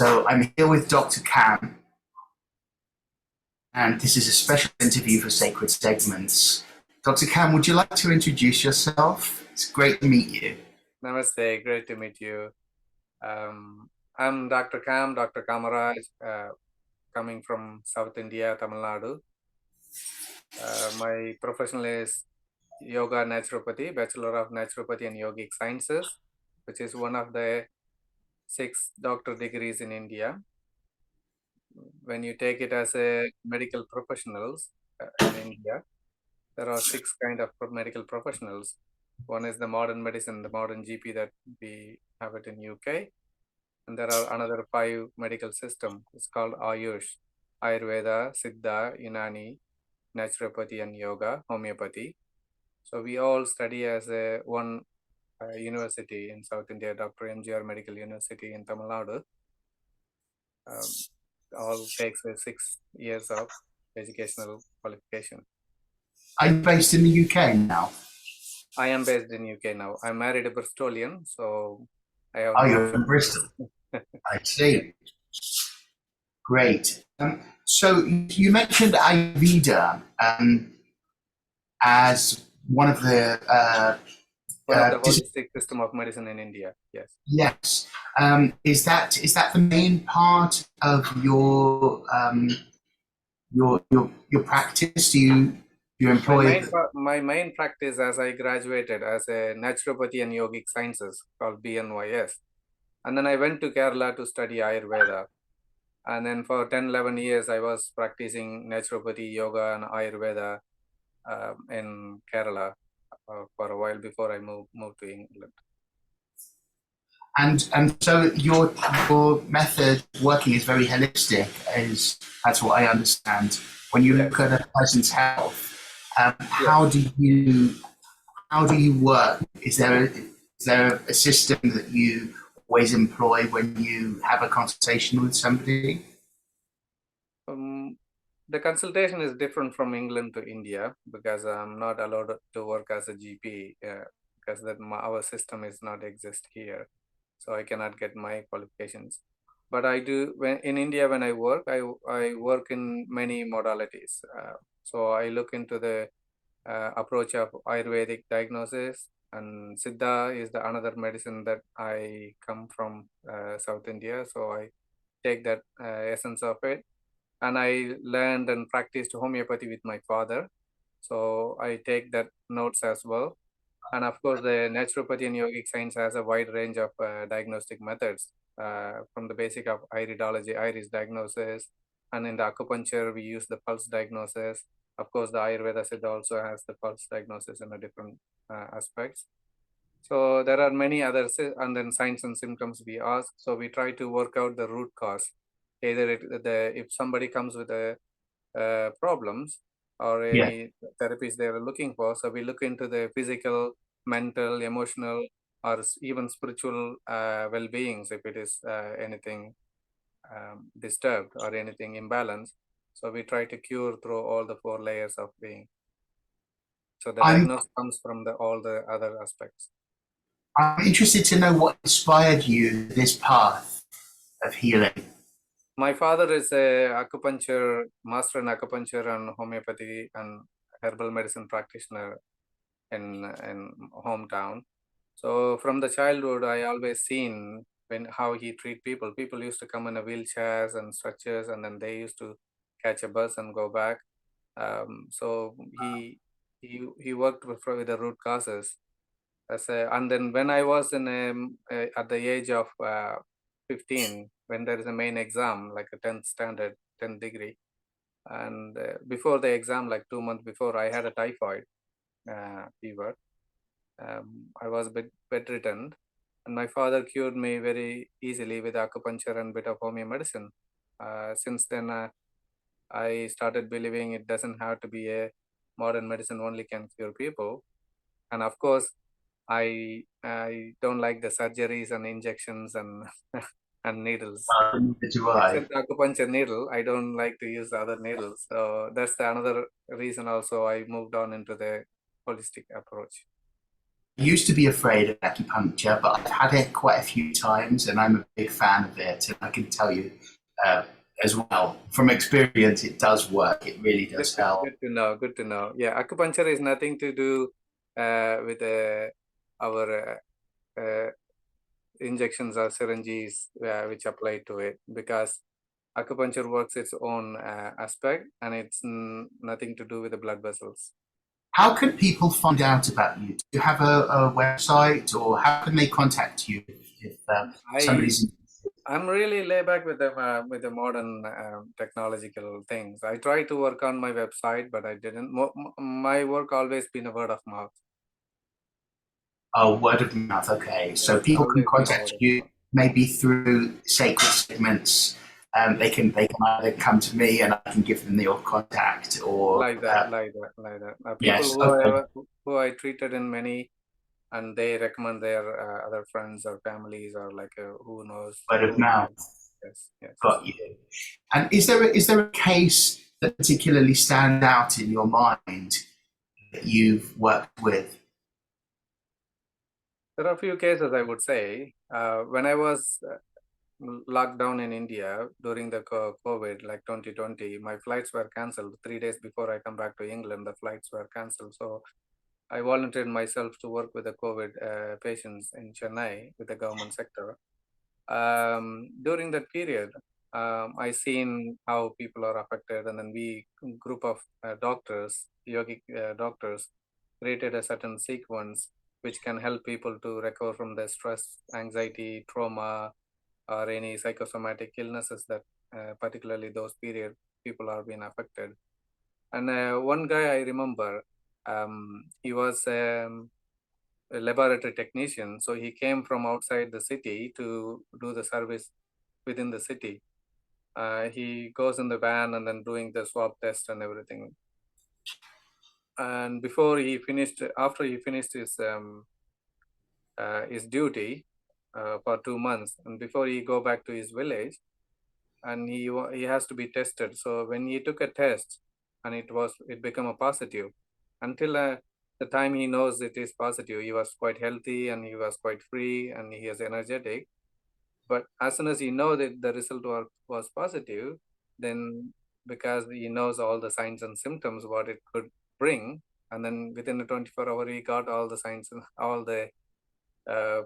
So I'm here with Dr. Kam, and this is a special interview for Sacred Segments. Dr. Kam, would you like to introduce yourself? It's great to meet you. Namaste, great to meet you. I'm Dr. Kam, Dr. KAMARAJ, coming from South India, Tamil Nadu. My professional is Yoga Naturopathy, Bachelor of Naturopathy and Yogic Sciences, which is one of the 6 doctor degrees in India. When you take it as a medical professionals in India, there are 6 kind of medical professionals. One is the modern medicine, the modern GP that we have it in UK. And there are another 5 medical system. It's called Ayush, Ayurveda, Siddha, Unani, Naturopathy and Yoga, Homeopathy. So we all study as a one university in South India, Dr. M.G.R. Medical University in Tamil Nadu. All takes 6 years of educational qualification. Are you based in the UK now? I am based in UK now. I'm married a Bristolian, so I have You're in Bristol. I see. Great. So you mentioned Ayurveda as one of the one of the holistic system of medicine in India. Yes. Yes. Is that the main part of your practice? Do you employ my main practice as I graduated as a Naturopathy and Yogic Sciences called B.N.Y.S. And then I went to Kerala to study Ayurveda. And then for 10-11 years, I was practicing Naturopathy, Yoga and Ayurveda in Kerala for a while before I moved to England. And so your method of working is very holistic, that's what I understand. When you look at a person's health, how do you work? Is there a system that you always employ when you have a consultation with somebody? The consultation is different from England to India because I'm not allowed to work as a GP because our system is not exist here. So I cannot get my qualifications. But I do, in India, when I work, I work in many modalities. So I look into the approach of Ayurvedic diagnosis, and Siddha is the another medicine that I come from South India. So I take that essence of it. And I learned and practiced homeopathy with my father. So I take that notes as well. And of course, the naturopathy and yogic science has a wide range of diagnostic methods from the basic of iridology, iris diagnosis. And in the acupuncture, we use the pulse diagnosis. Of course, the Ayurveda Siddha also has the pulse diagnosis in a different aspects. So there are many others, and then signs and symptoms we ask. So we try to work out the root cause. Either if somebody comes with a problems or any therapies they are looking for, so we look into the physical, mental, emotional, or even spiritual well-beings if it is anything disturbed or anything imbalanced. So we try to cure through all the 4 layers of being. So the diagnosis comes from all the other aspects. I'm interested to know what inspired you this path of healing. My father is a acupuncture master in acupuncture and homeopathy and herbal medicine practitioner in hometown. So from the childhood, I always seen how he treat people. People used to come in a wheelchairs and stretchers, and then they used to catch a bus and go back. So he worked with the root causes. And then when I was at the age of 15, when there is a main exam, like a 10th standard, 10th degree, and before the exam, like 2 months before, I had a typhoid fever. I was bedridden, and my father cured me very easily with acupuncture and bit of homeo medicine. Since then, I started believing it doesn't have to be a modern medicine only can cure people. And of course, I don't like the surgeries and injections and and needles. Except acupuncture needle, I don't like to use other needles. So that's another reason also I moved on into the holistic approach. I used to be afraid of acupuncture, but I've had it quite a few times, and I'm a big fan of it. And I can tell you uh, as well from experience, it does work. It really does help. Good to know. Good to know. Yeah, acupuncture is nothing to do with our injections or syringes which apply to it, because acupuncture works its own aspect, and it's nothing to do with the blood vessels. How can people find out about you? Do you have a website, or how can they contact you if somebody's I'm really laid back with the modern technological things. I try to work on my website, but I didn't. My work always been a word of mouth. Oh, word of mouth. Okay, so Yes, people can always been a contact word of you mouth. maybe through sacred segments. They can either come to me and I can give them your contact, or Like that, like that, like that. People yes, okay, who I treated in many, and they recommend their other friends or families, or like who knows word of who. mouth. Yes, yes. Got you. And is there a case that particularly stands out in your mind that you've worked with? There are a few cases I would say. When I was locked down in India during the COVID, like 2020, my flights were cancelled 3 days before I come back to England. The flights were cancelled, so I volunteered myself to work with the COVID patients in Chennai with the government sector. During that period, I seen how people are affected, and then we group of doctors, yogic doctors, created a certain sequence which can help people to recover from the stress, anxiety, trauma, or any psychosomatic illnesses that particularly those period people are being affected. And one guy I remember, he was a laboratory technician, so he came from outside the city to do the service within the city. He goes in the van and then doing the swab test and everything. And after he finished his duty for 2 months, and before he go back to his village, and he has to be tested. So when he took a test, and it became a positive, until the time he knows it is positive, he was quite healthy and he was quite free and he is energetic. But as soon as he know that the result was positive, then because he knows all the signs and symptoms what it could bring, and then within the 24 hour he got all the signs and all the uh,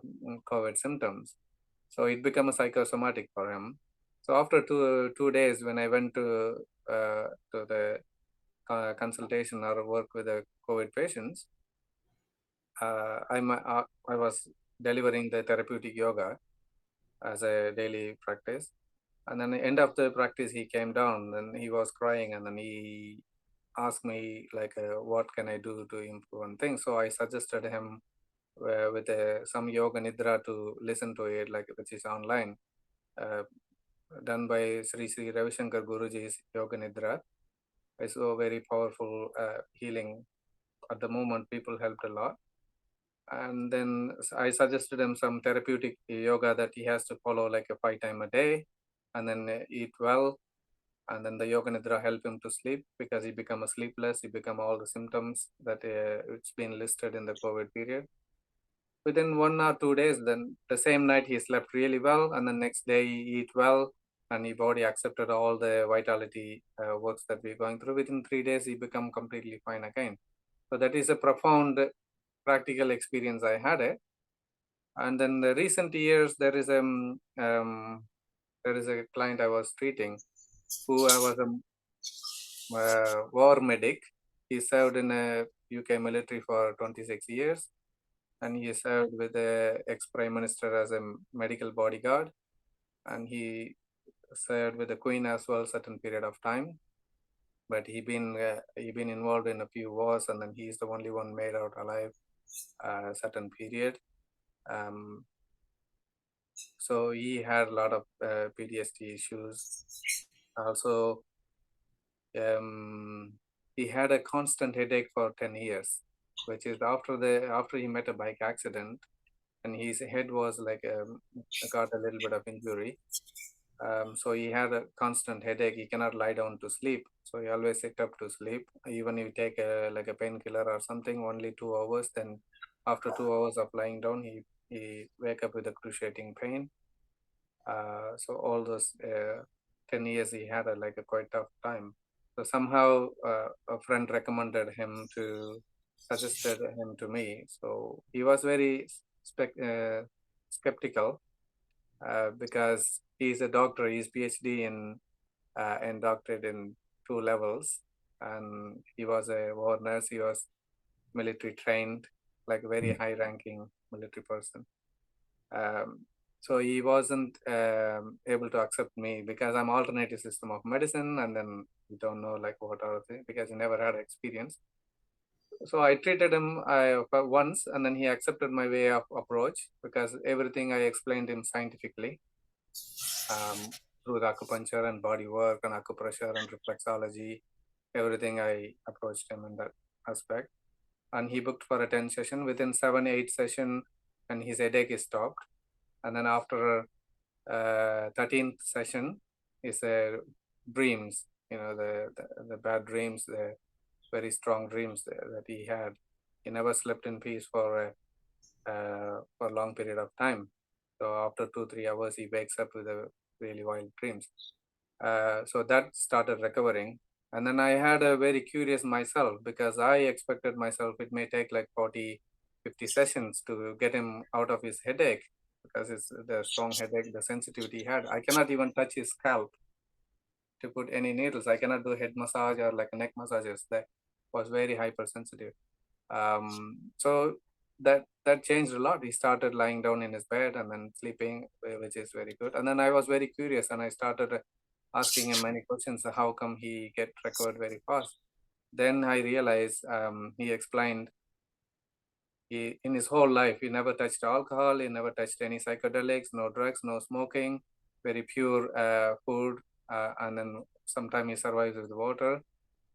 COVID symptoms. So it became a psychosomatic for him. So after 2 days, when I went to the consultation or work with the COVID patients, I was delivering the therapeutic yoga as a daily practice. And then the end of the practice, he came down and he was crying, and then he asked me like, what can I do to improve on things? So I suggested him with some yoga nidra to listen to it, like which is online, uh, done by Sri Ravishankar Guruji's Yoga Nidra. It's a very powerful healing. At the moment, people helped a lot. And then I suggested him some therapeutic yoga that he has to follow like a 5 times a day, and then eat well. And then the Yoga Nidra help him to sleep, because he become a sleepless. He become all the symptoms that it's been listed in the COVID period. Within 1 or 2 days, then the same night he slept really well, and the next day he eat well, and his body accepted all the vitality works that we're going through. Within 3 days, he become completely fine again. So that is a profound practical experience I had it. And then the recent years, there is a client I was treating who I was a war medic. He served in a UK military for 26 years, and he served with the ex-prime minister as a medical bodyguard, and he served with the queen as well certain period of time. But he been involved in a few wars, and then he's the only one made out alive certain period. Um, so he had a lot of PTSD issues. Also, he had a constant headache for 10 years, which is after he met a bike accident, and his head was like got a little bit of injury. So he had a constant headache. He cannot lie down to sleep. So he always sit up to sleep. Even if you take like a painkiller or something, only 2 hours, then after 2 hours of lying down, he wake up with excruciating pain. So all those 10 years he had like a quite tough time. So somehow a friend recommended him suggested him to me. So he was very skeptical because he's a doctor. He's PhD in doctorate in 2 levels, and he was a war nurse. He was military trained, like a very high ranking military person. So he wasn't able to accept me because I'm alternative system of medicine, and then we don't know like what are the things because he never had experience. So I treated him once, and then he accepted my way of approach because everything I explained him scientifically through the acupuncture and body work and acupressure and reflexology. Everything I approached him in that aspect, and he booked for a 10 session. Within 7-8 session, and his headache is stopped. And then after 13th session is dreams, the bad dreams, the very strong dreams that he had. He never slept in peace for a long period of time. So after 2-3 hours, he wakes up with a really wild dreams. So that started recovering. And then I had a very curious myself because I expected myself it may take like 40-50 sessions to get him out of his headache, because it's the strong headache, the sensitivity he had. I cannot even touch his scalp to put any needles. I cannot do head massage or like neck massages. That was very hypersensitive. So that changed a lot. He started lying down in his bed and then sleeping, which is very good. And then I was very curious, and I started asking him many questions. How come he get recovered very fast? Then I realized he explained in his whole life he never touched alcohol, he never touched any psychedelics, no drugs, no smoking, very pure food, and then sometimes he survives with water.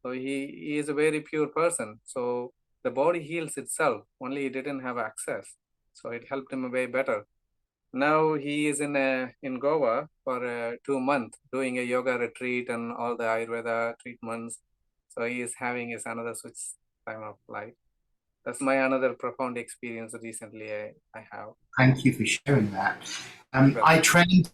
So he is a very pure person. So the body heals itself, only he didn't have access. So it helped him way better. Now he is in Goa for 2 months doing a yoga retreat and all the Ayurveda treatments. So he is having his another switch time of life. That's my another profound experience recently I have. Thank you for sharing that. I trained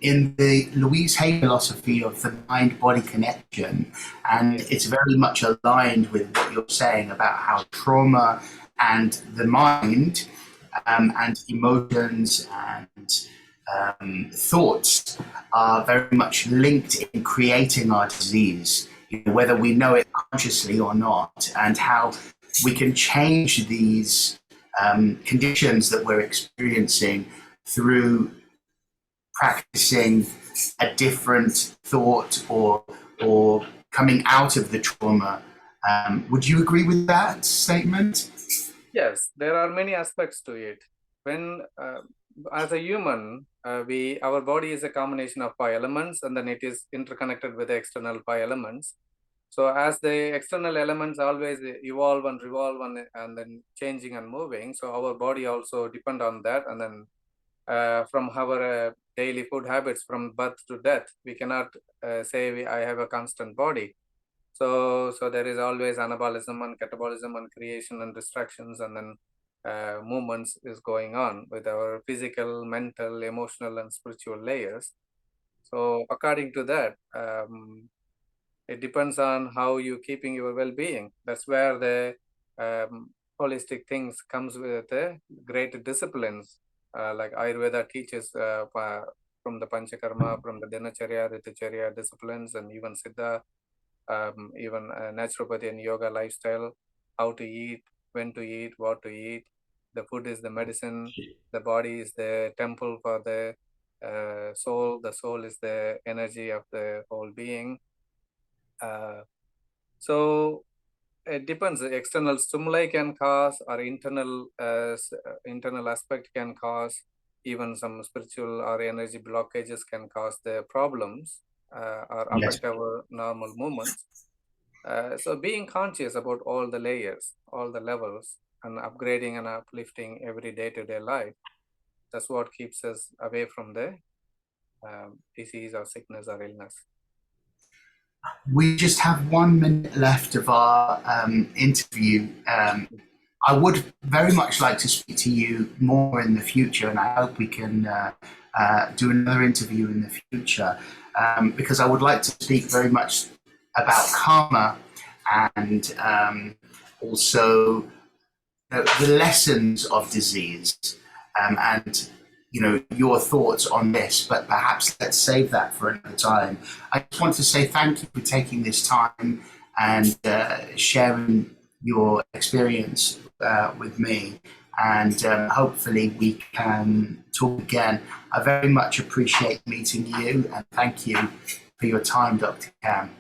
in the Louise Hay philosophy of the mind-body connection, and it's very much aligned with what you're saying about how trauma and the mind and emotions and thoughts are very much linked in creating our disease, whether we know it consciously or not, and how we can change these conditions that we're experiencing through practicing a different thought or coming out of the trauma. Would you agree with that statement? Yes, there are many aspects to it. When as a human, our body is a combination of 5 elements, and then it is interconnected with the external 5 elements. So as the external elements always evolve and revolve and then changing and moving, so our body also depend on that. And then from our daily food habits from birth to death, we cannot say I have a constant body. So there is always anabolism and catabolism and creation and distractions, and then movements is going on with our physical, mental, emotional, and spiritual layers. So according to that, it depends on how you keeping your well-being. That's where the holistic things comes with great disciplines, like Ayurveda teaches from the Panchakarma, from the Dinacharya, Ritacharya disciplines, and even Siddha, even Naturopathy and yoga lifestyle, how to eat, when to eat, what to eat. The food is the medicine, the body is the temple for the soul, the soul is the energy of the whole being. So it depends. External stimuli can cause, or internal aspect can cause, even some spiritual or energy blockages can cause the problems or affect our normal movements. So being conscious about all the layers, all the levels, and upgrading and uplifting every day-to-day life, that's what keeps us away from the disease or sickness or illness. We just have 1 minute left of our interview. I would very much like to speak to you more in the future, and I hope we can do another interview in the future, because I would like to speak very much about karma and also the lessons of disease, and your thoughts on this. But perhaps let's save that for another time. I just want to say thank you for taking this time and sharing your experience with me, and hopefully we can talk again. I very much appreciate meeting you, and thank you for your time, Dr. Kam.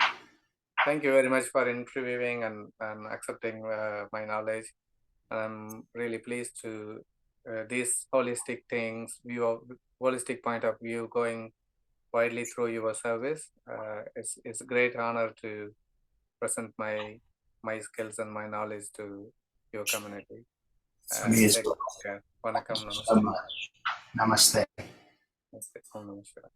Thank you very much for interviewing and accepting my knowledge. I'm really pleased to these holistic things, holistic point of view going widely through your service. It's a great honor to present my skills and my knowledge to your community. For me as Take well. care. Vanakkam, Thank you so namaste. much. Namaste. Namaste. Om Namah Shivaya.